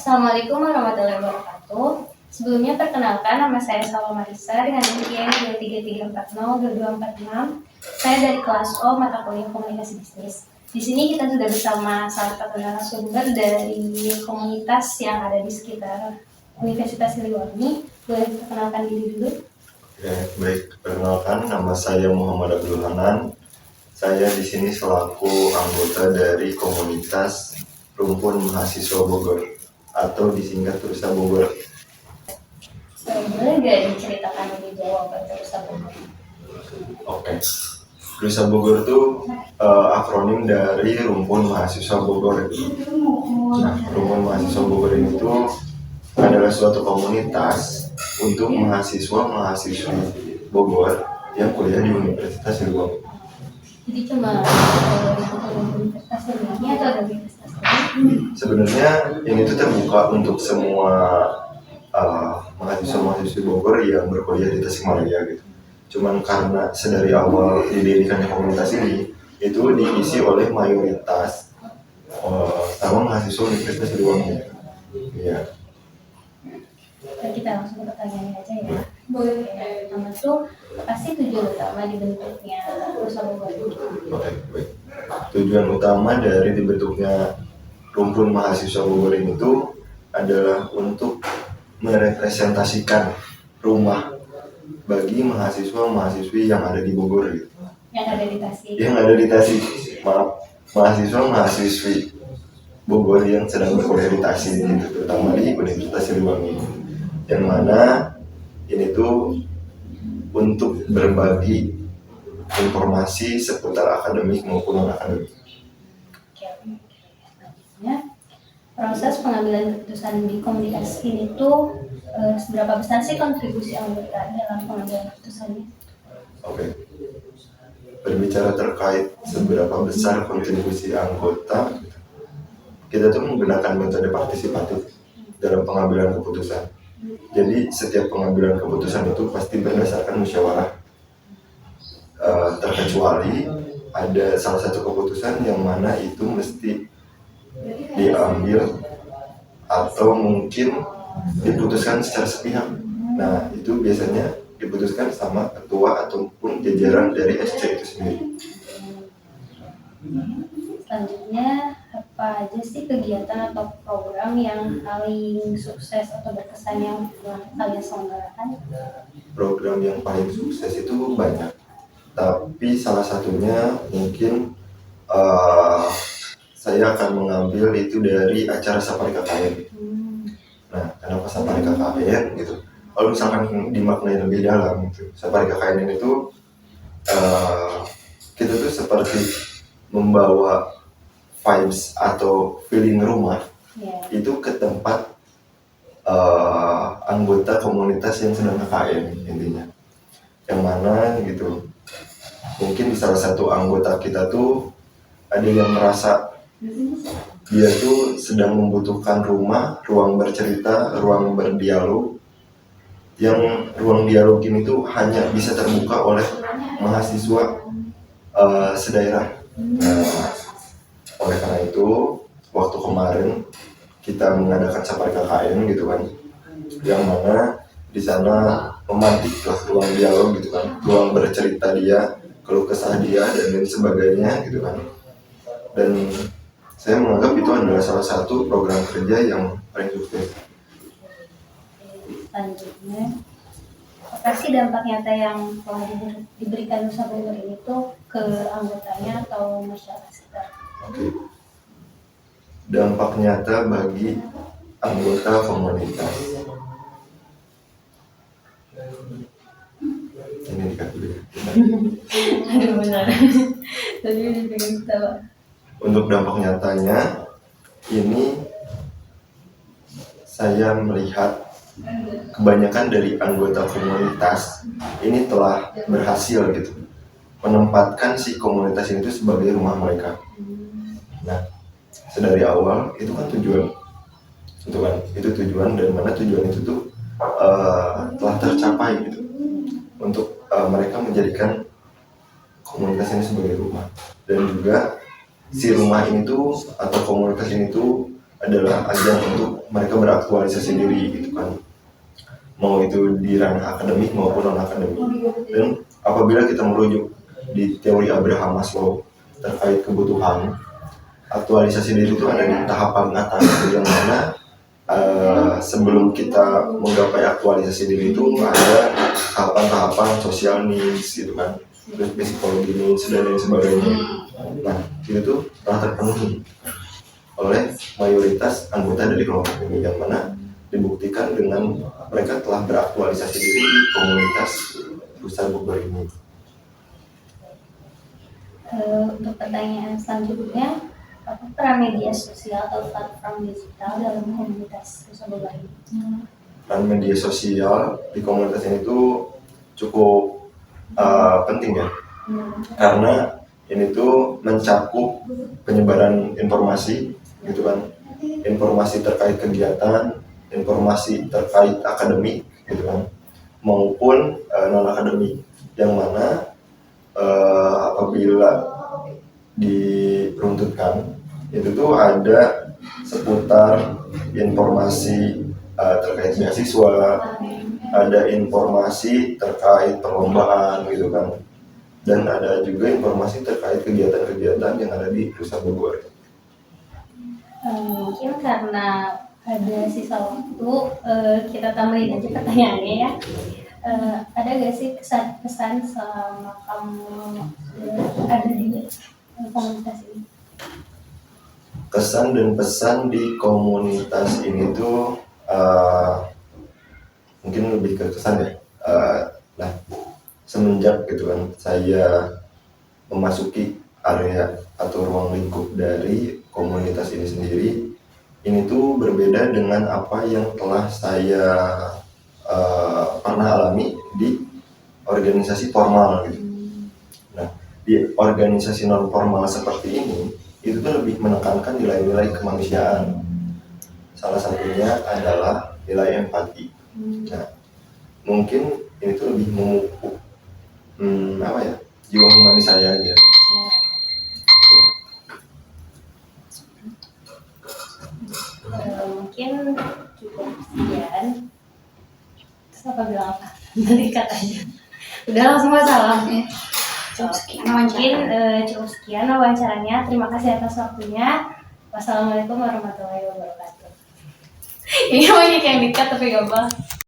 Assalamualaikum warahmatullahi wabarakatuh. Sebelumnya perkenalkan, nama saya Salwa Marisa dengan NPM 233402246. Saya dari kelas O mata kuliah Komunikasi Bisnis. Di sini kita sudah bersama salah satu narasumber dari komunitas yang ada di sekitar Universitas Siliwangi. Boleh perkenalkan diri dulu? Ya, baik, perkenalkan, nama saya Muhammad Abdul Hanan. Saya di sini selaku anggota dari komunitas Rumpun Mahasiswa Bogor atau disingkat Rusa Bogor. Boleh nggak diceritakan lebih jauh apa itu Rusa Bogor? Oke, Rusa Bogor itu akronim dari Rumpun Mahasiswa Bogor. Nah, Rumpun Mahasiswa Bogor ini tuh adalah suatu komunitas untuk mahasiswa-mahasiswi Bogor yang kuliah di Universitas Siliwangi. Jadi cuma Universitas Siliwangi atau ada universitas lain? Sebenarnya ini tuh terbuka untuk semua mahasiswa-mahasiswi Bogor yang berkuliah di Tasikmalaya gitu. Cuman karena sedari awal didirikannya komunitas ini itu diisi oleh mayoritas sama mahasiswa Universitas Siliwangi. Iya. Kita langsung ke pertanyaannya aja ya. Boleh. Pertama tuh apa sih tujuan utama dibentuknya Rusa Bogor? Oke, baik. Tujuan utama dari dibentuknya Rumpun Mahasiswa Bogor ini tuh adalah untuk merepresentasikan rumah bagi mahasiswa-mahasiswi yang ada di Bogor gitu. Yang ada di Tasik. Mahasiswa-mahasiswi Bogor yang sedang berkuliah di Tasik gitu, terutama di Universitas Siliwangi. Yang mana ini tuh untuk berbagi informasi seputar akademik maupun non-akademik. Proses pengambilan keputusan di komunitas ini tuh seberapa besar sih kontribusi anggota dalam pengambilan keputusannya? Oke. Berbicara terkait seberapa besar kontribusi anggota, kita tuh menggunakan metode partisipatif dalam pengambilan keputusan. Jadi setiap pengambilan keputusan itu pasti berdasarkan musyawarah. Terkecuali ada salah satu keputusan yang mana itu mesti diambil atau mungkin diputuskan secara sepihak. Nah, itu biasanya diputuskan sama ketua ataupun jajaran dari SC itu sendiri. Selanjutnya, apa aja sih kegiatan atau program yang paling sukses atau berkesan yang kalian selenggarakan? Program yang paling sukses itu banyak, tapi salah satunya mungkin saya akan mengambil itu dari acara Safari KKN. Nah, kenapa Safari KKN gitu? Kalau misalkan dimaknai lebih dalam, gitu, Safari KKN ini tuh kita tuh seperti membawa vibes atau feeling rumah itu ke tempat anggota komunitas yang sedang KKN intinya. Yang mana gitu, mungkin di salah satu anggota kita tuh ada yang merasa dia tuh sedang membutuhkan rumah, ruang bercerita, ruang berdialog. Yang ruang dialog ini tuh hanya bisa terbuka oleh mahasiswa sedaerah. Oleh karena itu, waktu kemarin kita mengadakan Safari KKN gitu kan, yang mana di sana memantiklah ruang dialog gitu kan, ruang bercerita dia, keluh kesah dia dan lain sebagainya gitu kan. Dan saya menganggap itu adalah salah satu program kerja yang paling sukses. Selanjutnya, apa sih dampak nyata yang telah diberikan Rusa Bogor ini tuh ke anggotanya atau masyarakat sekitar? Oke. Dampak nyata bagi anggota komunitas. Ini dikat dulu ya. Aduh benar. Tadi dipegang ketawa. Untuk dampak nyatanya, ini saya melihat kebanyakan dari anggota komunitas ini telah berhasil gitu menempatkan si komunitas ini itu sebagai rumah mereka. Nah, sedari awal itu kan tujuan, itu tujuan, dan mana tujuan itu tuh telah tercapai gitu untuk mereka menjadikan komunitas ini sebagai rumah. Dan juga si rumah ini tuh atau komunitas ini tuh adalah ajang untuk mereka beraktualisasi diri gitu kan, mau itu di ranah akademik maupun non akademik. Dan apabila kita merujuk di teori Abraham Maslow terkait kebutuhan, aktualisasi diri itu ada di tahap paling atas, yang mana sebelum kita menggapai aktualisasi diri itu ada tahapan-tahapan social needs gitu kan, terus psikologi needs dan lain sebagainya. Nah itu tuh telah terpenuhi oleh mayoritas anggota dari kelompok ini, yang mana dibuktikan dengan mereka telah beraktualisasi diri di komunitas Rusa Bogor ini. Untuk pertanyaan selanjutnya, apa peran media sosial atau platform digital dalam komunitas Rusa Bogor ini? Peran media sosial di komunitas ini tuh cukup penting ya, karena ini tuh mencakup penyebaran informasi gitu kan, informasi terkait kegiatan, informasi terkait akademik gitu kan, maupun non akademik, yang mana apabila diruntutkan itu tuh ada seputar informasi terkait beasiswa, ada informasi terkait perlombaan gitu kan, dan ada juga informasi terkait kegiatan-kegiatan yang ada di Rusa Bogor. Mungkin karena ada sisa waktu, kita tambahin aja pertanyaannya ya. Ada gak sih kesan-kesan selama kamu ada di komunitas ini? Kesan dan pesan di komunitas ini tuh mungkin lebih ke kesan ya. Nah, semenjak gitu kan saya memasuki area atau ruang lingkup dari komunitas ini sendiri, ini tuh berbeda dengan apa yang telah saya pernah alami di organisasi formal gitu. Nah, di organisasi non formal seperti ini, itu tuh lebih menekankan nilai-nilai kemanusiaan. Salah satunya adalah nilai empati. Nah, mungkin ini tuh lebih memupuk jiwa humanis saya aja. Mungkin cukup sekian. Terus apa bilang apa? Balik katanya. Udah langsung masalah. Cukup sekian Mungkin wawancara. cukup sekian wawancaranya. Terima kasih atas waktunya. Wassalamualaikum warahmatullahi wabarakatuh. Ini banyak yang dekat tapi gampang.